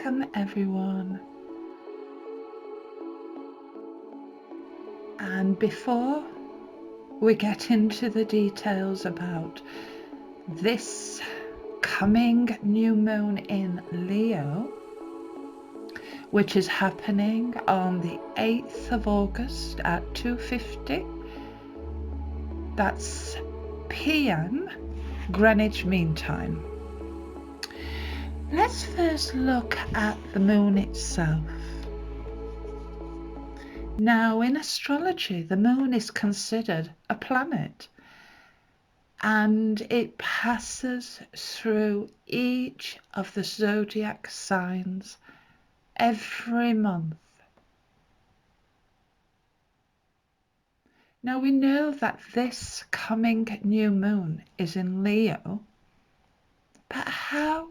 Welcome everyone. And before we get into the details about this coming new moon in Leo, which is happening on the 8th of August at 2:50, that's PM Greenwich Mean Time. Let's first look at the moon itself. Now, in astrology, the moon is considered a planet, and it passes through each of the zodiac signs every month. Now, we know that this coming new moon is in Leo, but how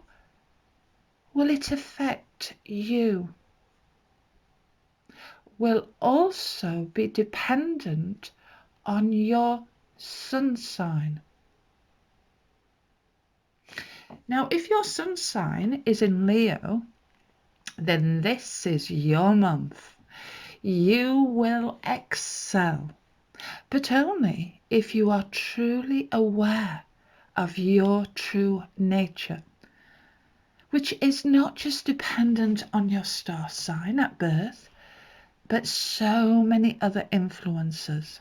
will it affect you? Will also be dependent on your sun sign. Now, if your sun sign is in Leo, then this is your month. You will excel, but only if you are truly aware of your true nature, which is not just dependent on your star sign at birth, but so many other influences.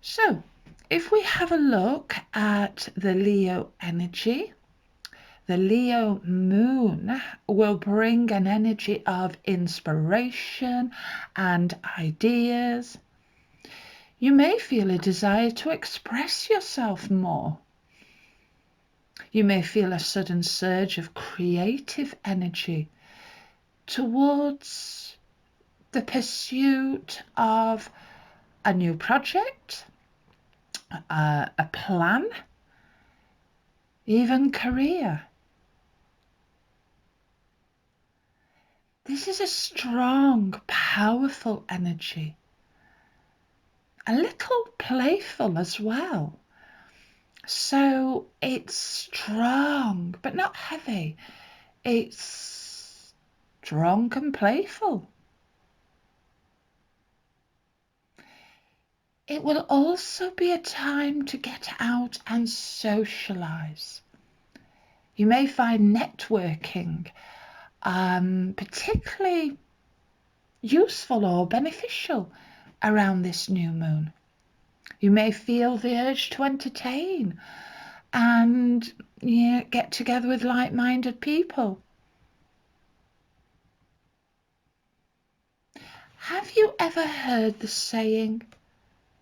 So, if we have a look at the Leo energy, the Leo moon will bring an energy of inspiration and ideas. You may feel a desire to express yourself more. You may feel a sudden surge of creative energy towards the pursuit of a new project, a plan, even career. This is a strong, powerful energy, a little playful as well. So it's strong, but not heavy. It's strong and playful. It will also be a time to get out and socialize. You may find networking particularly useful or beneficial around this new moon. You may feel the urge to entertain and get together with like-minded people. Have you ever heard the saying,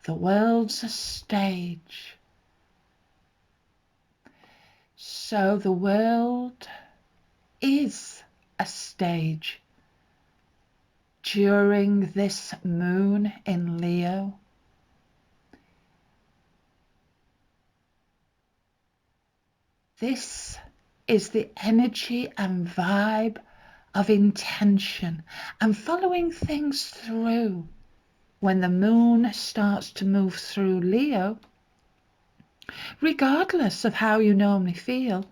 the world's a stage? So the world is a stage during this moon in Leo. This is the energy and vibe of intention and following things through. When the moon starts to move through Leo, regardless of how you normally feel,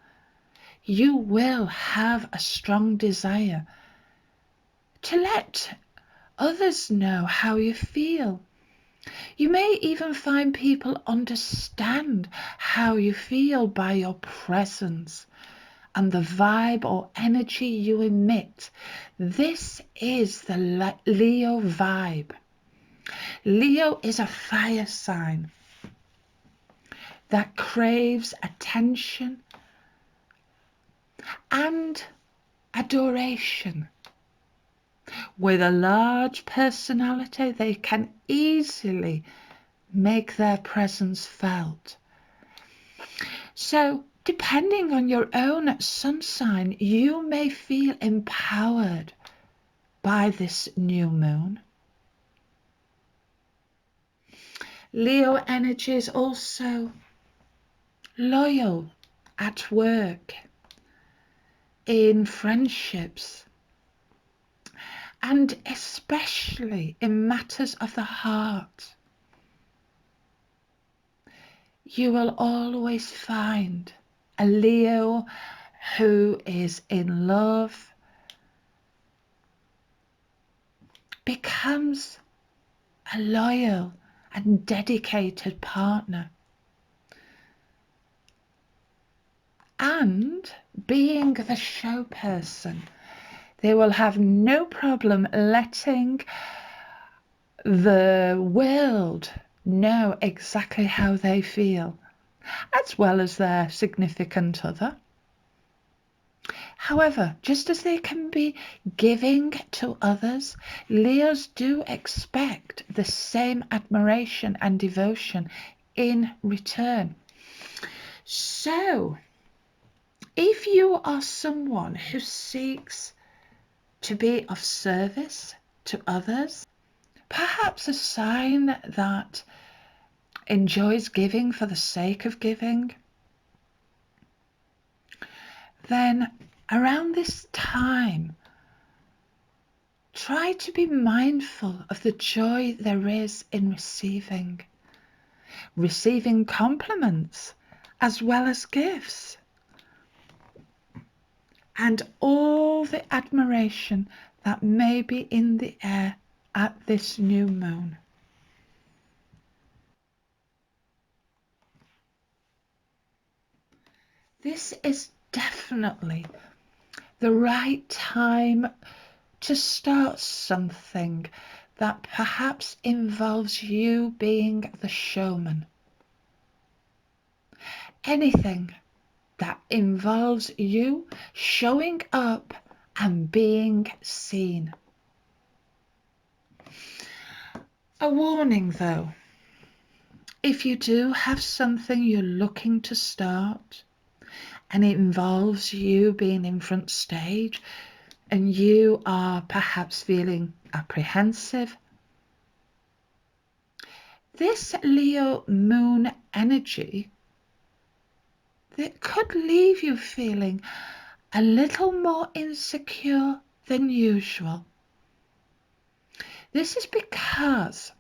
you will have a strong desire to let others know how you feel. You may even find people understand how you feel by your presence and the vibe or energy you emit. This is the Leo vibe. Leo is a fire sign that craves attention and adoration. With a large personality, they can easily make their presence felt. So, depending on your own sun sign, you may feel empowered by this new moon. Leo energy is also loyal at work, in friendships, and especially in matters of the heart. You will always find a Leo who is in love becomes a loyal and dedicated partner. And being the show person, they will have no problem letting the world know exactly how they feel, as well as their significant other. However, just as they can be giving to others, Leos do expect the same admiration and devotion in return. So, if you are someone who seeks to be of service to others, perhaps a sign that enjoys giving for the sake of giving, then around this time, try to be mindful of the joy there is in receiving compliments as well as gifts, and all the admiration that may be in the air at this new moon. This is definitely the right time to start something that perhaps involves you being the showman. Anything that involves you showing up and being seen. A warning though, if you do have something you're looking to start and it involves you being in front stage and you are perhaps feeling apprehensive, this Leo moon energy that could leave you feeling a little more insecure than usual. This is because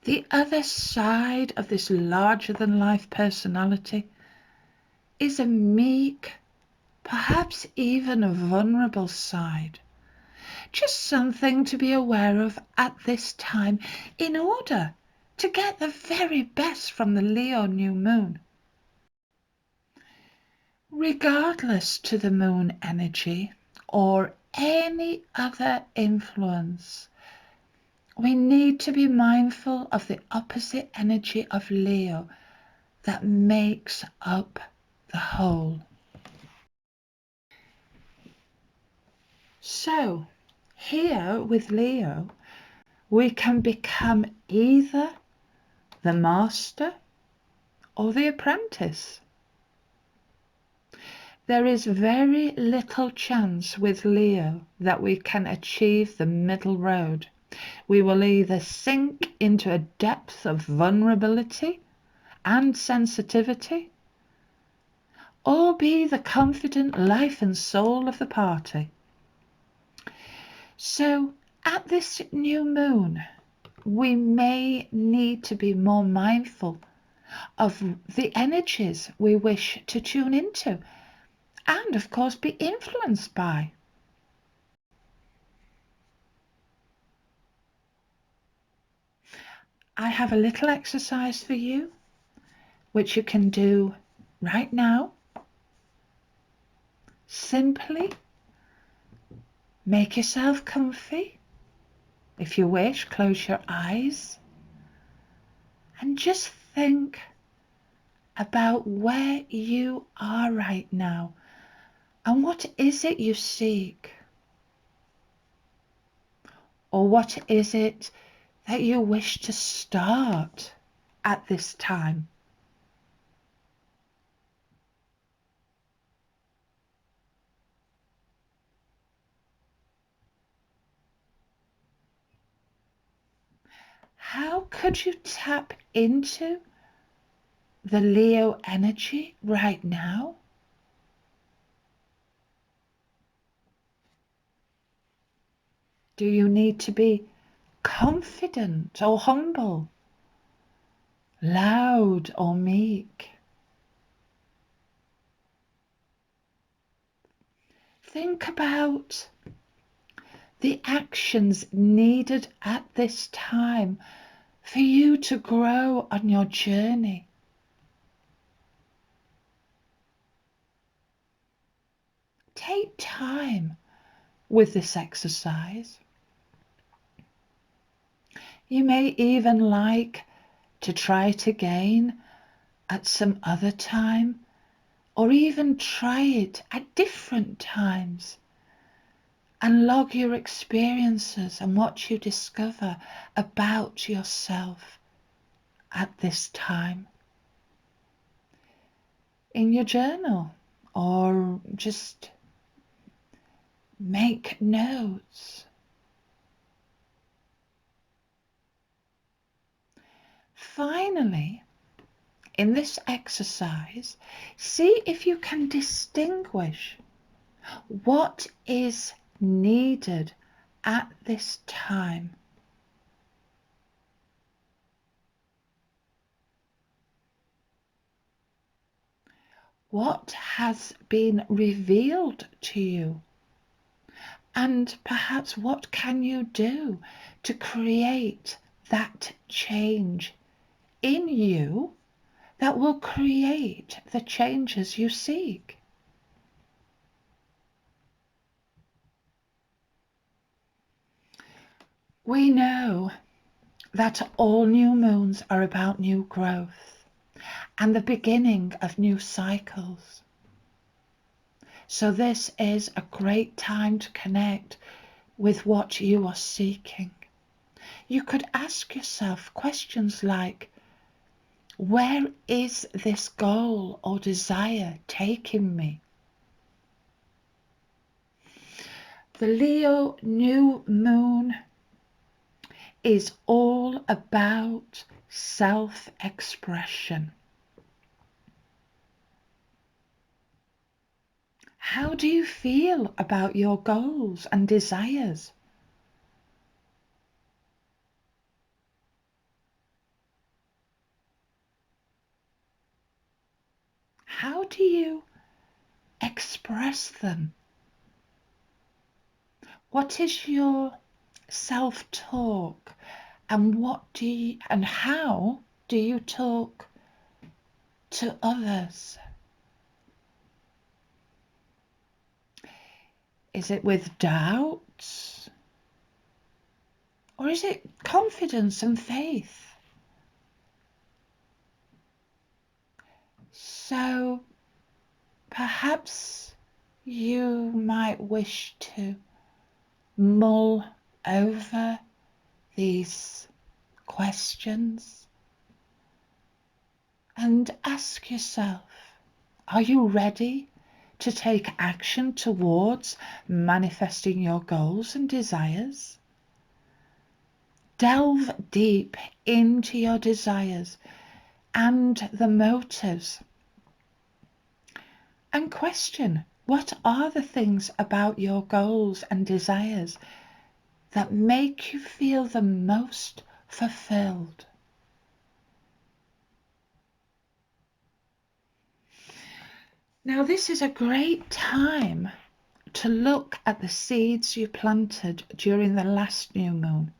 the other side of this larger than life personality is a meek, perhaps even a vulnerable side. Just something to be aware of at this time in order to get the very best from the Leo new moon. Regardless to the moon energy or any other influence, we need to be mindful of the opposite energy of Leo that makes up the whole. So, here with Leo, we can become either the master or the apprentice. There is very little chance with Leo that we can achieve the middle road. We will either sink into a depth of vulnerability and sensitivity, or be the confident life and soul of the party. So at this new moon, we may need to be more mindful of the energies we wish to tune into and of course be influenced by. I have a little exercise for you which you can do right now. Simply make yourself comfy. If you wish, close your eyes and just think about where you are right now and what is it you seek, or what is it that you wish to start at this time. How could you tap into the Leo energy right now? Do you need to be confident or humble, loud or meek? think about the actions needed at this time for you to grow on your journey. Take time with this exercise. You may even like to try it again at some other time, or even try it at different times and log your experiences and what you discover about yourself at this time in your journal, or just make notes. Finally, in this exercise, see if you can distinguish what is needed at this time. What has been revealed to you? And perhaps what can you do to create that change in you that will create the changes you seek? We know that all new moons are about new growth and the beginning of new cycles. So this is a great time to connect with what you are seeking. You could ask yourself questions like, where is this goal or desire taking me? The Leo new moon is all about self-expression. How do you feel about your goals and desires? How do you express them? What is your self-talk, and how do you talk to others? Is it with doubts, or is it confidence and faith? So perhaps you might wish to mull over these questions and ask yourself, are you ready to take action towards manifesting your goals and desires? Delve deep into your desires and the motives, and question, what are the things about your goals and desires that make you feel the most fulfilled? Now, this is a great time to look at the seeds you planted during the last new moon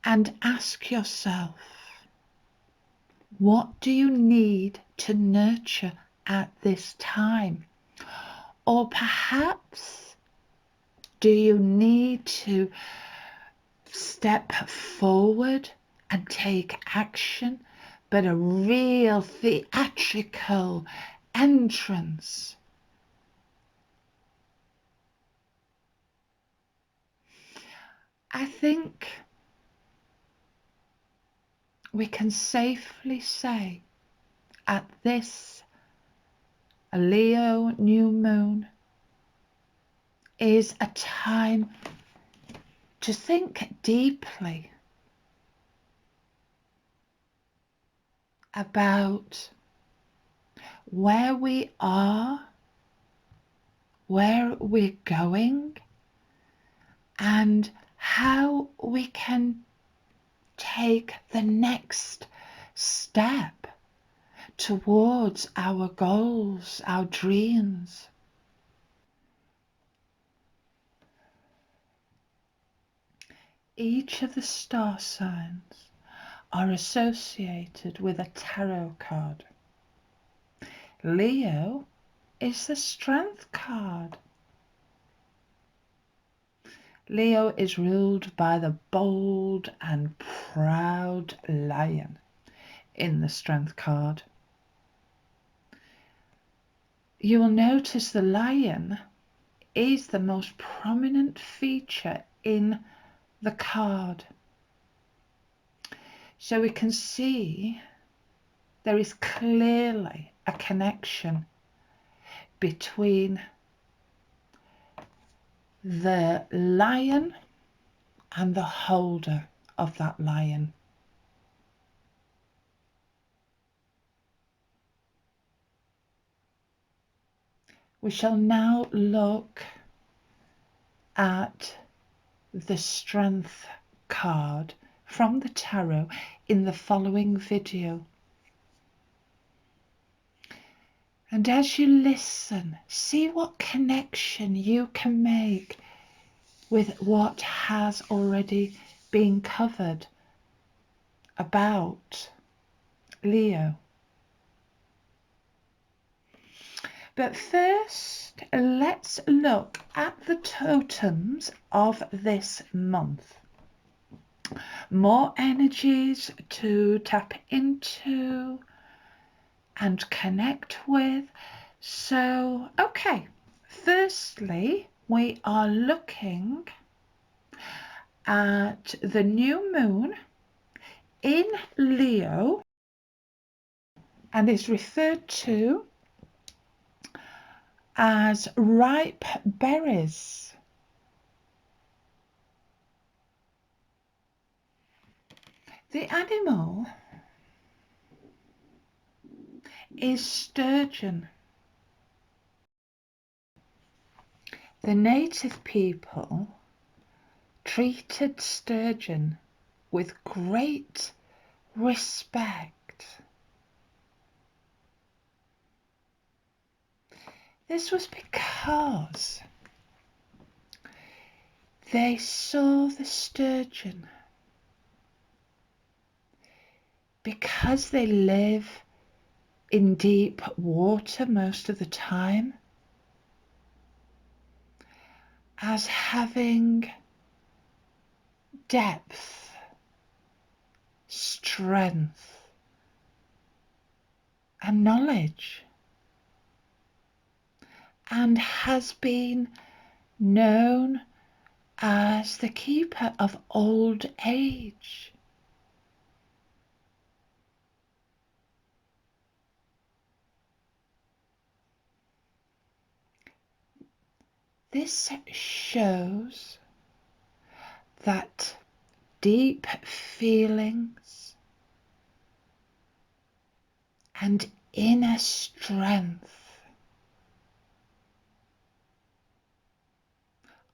and ask yourself, what do you need to nurture at this time? Or perhaps, do you need to step forward and take action, but a real theatrical entrance? I think we can safely say at this Leo new moon is a time to think deeply about where we are, where we're going, and how we can take the next step towards our goals, our dreams. Each of the star signs are associated with a tarot card. Leo is the strength card. Leo is ruled by the bold and proud lion in the strength card. You will notice the lion is the most prominent feature in the card. So we can see there is clearly a connection between the lion and the holder of that lion. We shall now look at the strength card from the tarot in the following video. And as you listen, see what connection you can make with what has already been covered about Leo. But first, let's look at the totems of this month. More energies to tap into and connect with. So, okay, firstly, we are looking at the new moon in Leo and is referred to as ripe berries. The animal is sturgeon. The native people treated sturgeon with great respect. This was because they saw the sturgeon, because they live in deep water most of the time, as having depth, strength, and knowledge, and has been known as the keeper of old age. This shows that deep feelings and inner strength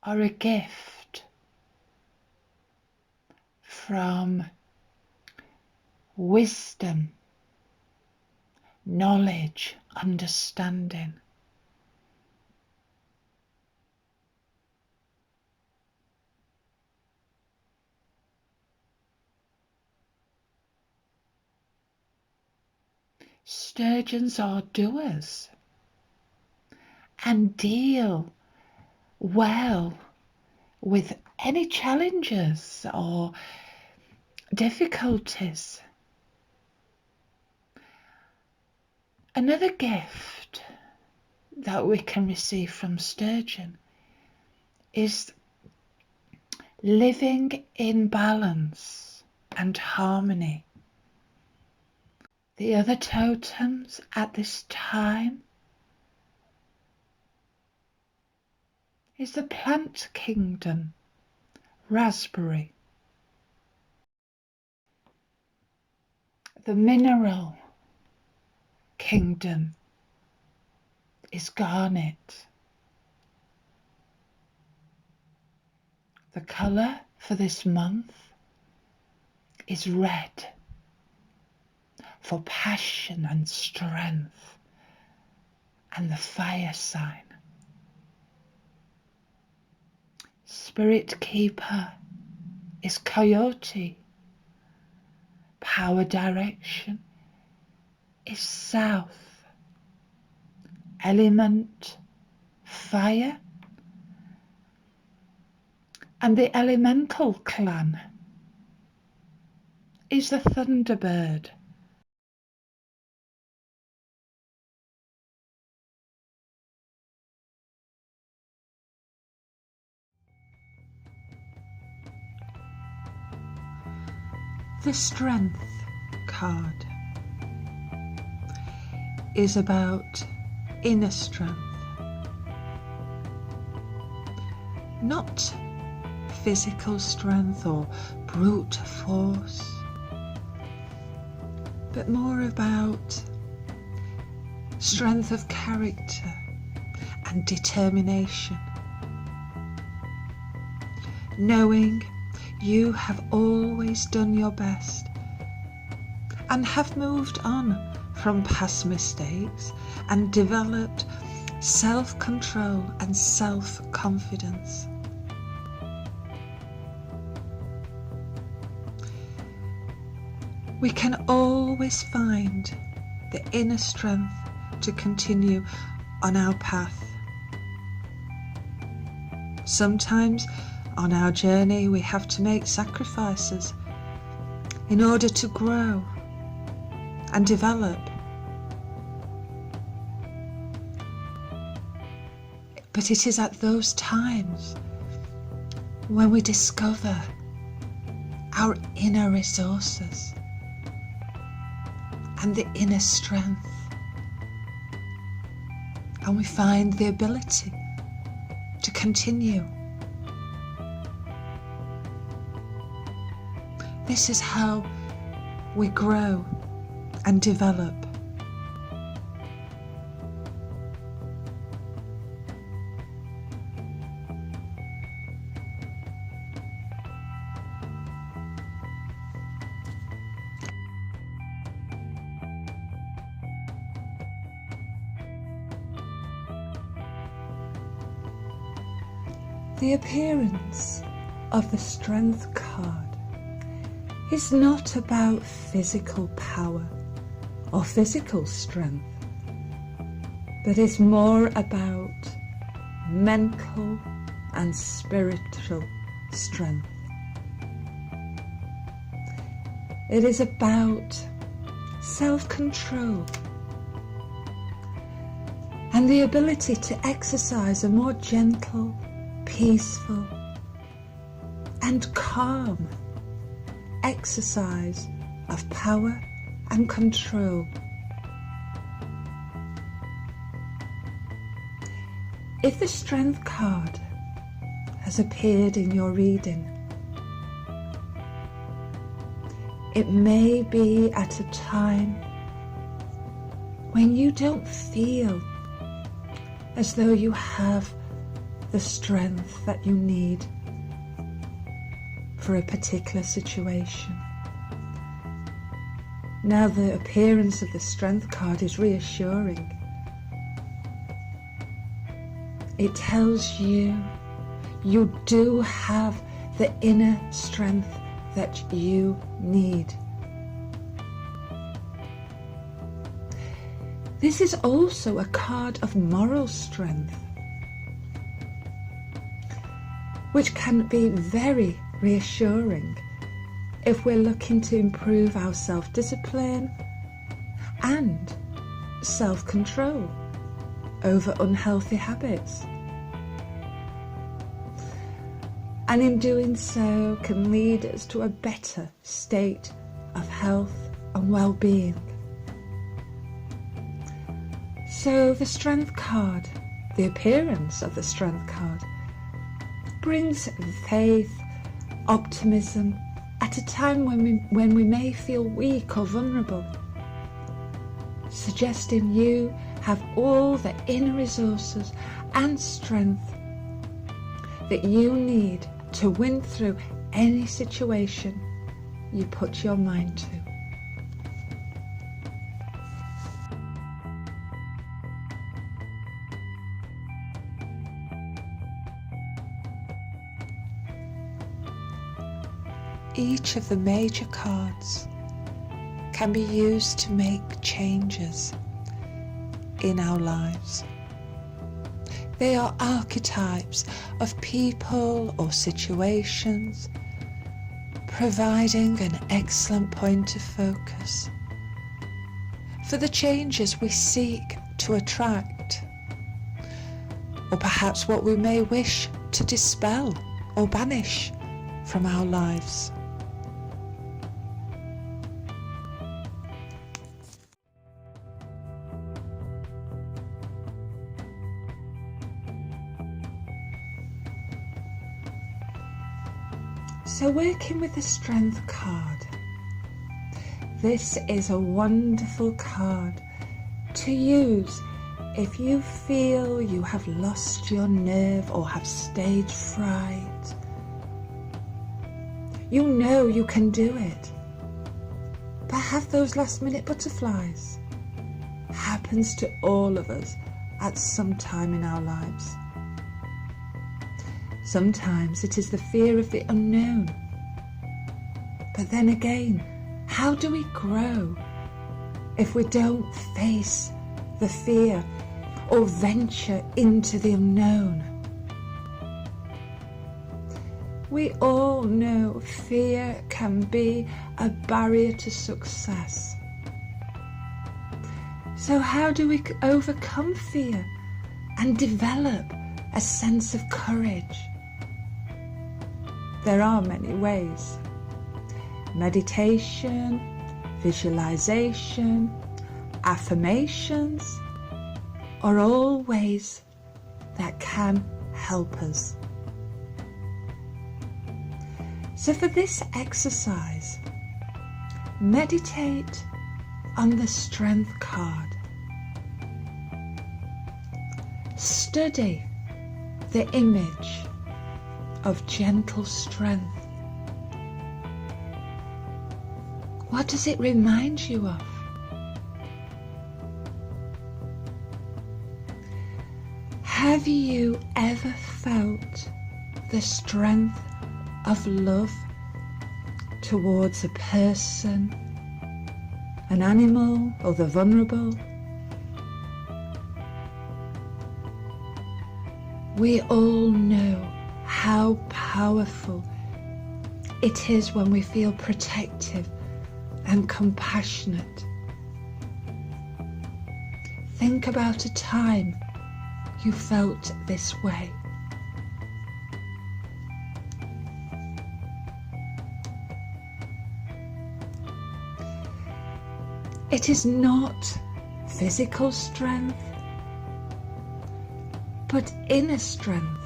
are a gift from wisdom, knowledge, understanding. Sturgeons are doers and deal well with any challenges or difficulties. Another gift that we can receive from sturgeon is living in balance and harmony. The other totems at this time is the plant kingdom, raspberry. The mineral kingdom is garnet. The colour for this month is red, for passion and strength, and the fire sign. Spirit keeper is coyote. Power direction is south. Element, fire. And the elemental clan is the thunderbird. The Strength card is about inner strength, not physical strength or brute force, but more about strength of character and determination, knowing you have always done your best and have moved on from past mistakes and developed self-control and self-confidence. We can always find the inner strength to continue on our path. Sometimes on our journey we have to make sacrifices in order to grow and develop. But it is at those times when we discover our inner resources and the inner strength, and we find the ability to continue. This is how we grow and develop. The appearance of the Strength card is not about physical power or physical strength, but is more about mental and spiritual strength. It is about self-control and the ability to exercise a more gentle, peaceful and calm exercise of power and control. If the Strength card has appeared in your reading, it may be at a time when you don't feel as though you have the strength that you need for a particular situation. Now, the appearance of the Strength card is reassuring. It tells you you do have the inner strength that you need. This is also a card of moral strength, which can be very reassuring if we're looking to improve our self-discipline and self-control over unhealthy habits. And in doing so can lead us to a better state of health and well-being. So the Strength card, the appearance of the Strength card, brings faith, optimism at a time when we may feel weak or vulnerable, suggesting you have all the inner resources and strength that you need to win through any situation you put your mind to. each of the major cards can be used to make changes in our lives. They are archetypes of people or situations, providing an excellent point of focus for the changes we seek to attract, or perhaps what we may wish to dispel or banish from our lives. So working with the Strength card, this is a wonderful card to use if you feel you have lost your nerve or have stage fright. You know you can do it, but have those last minute butterflies. Happens to all of us at some time in our lives. Sometimes it is the fear of the unknown. But then again, how do we grow if we don't face the fear or venture into the unknown? We all know fear can be a barrier to success. So how do we overcome fear and develop a sense of courage? There are many ways. Meditation, visualization, affirmations are all ways that can help us. So for this exercise, meditate on the Strength card. Study the image of gentle strength. What does it remind you of? Have you ever felt the strength of love towards a person, an animal, or the vulnerable? We all know how powerful it is when we feel protective and compassionate. Think about a time you felt this way. It is not physical strength, but inner strength.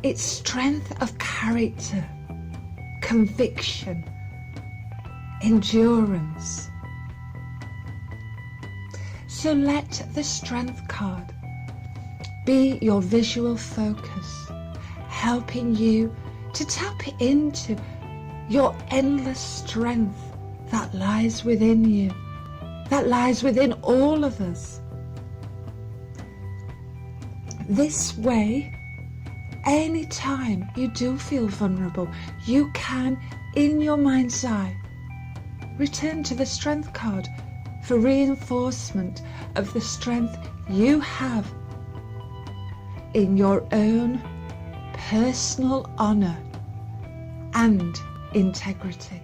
It's strength of character, conviction, endurance. So let the Strength card be your visual focus, helping you to tap into your endless strength that lies within you, that lies within all of us. This way, anytime you do feel vulnerable, you can, in your mind's eye, return to the Strength card for reinforcement of the strength you have in your own personal honour and integrity.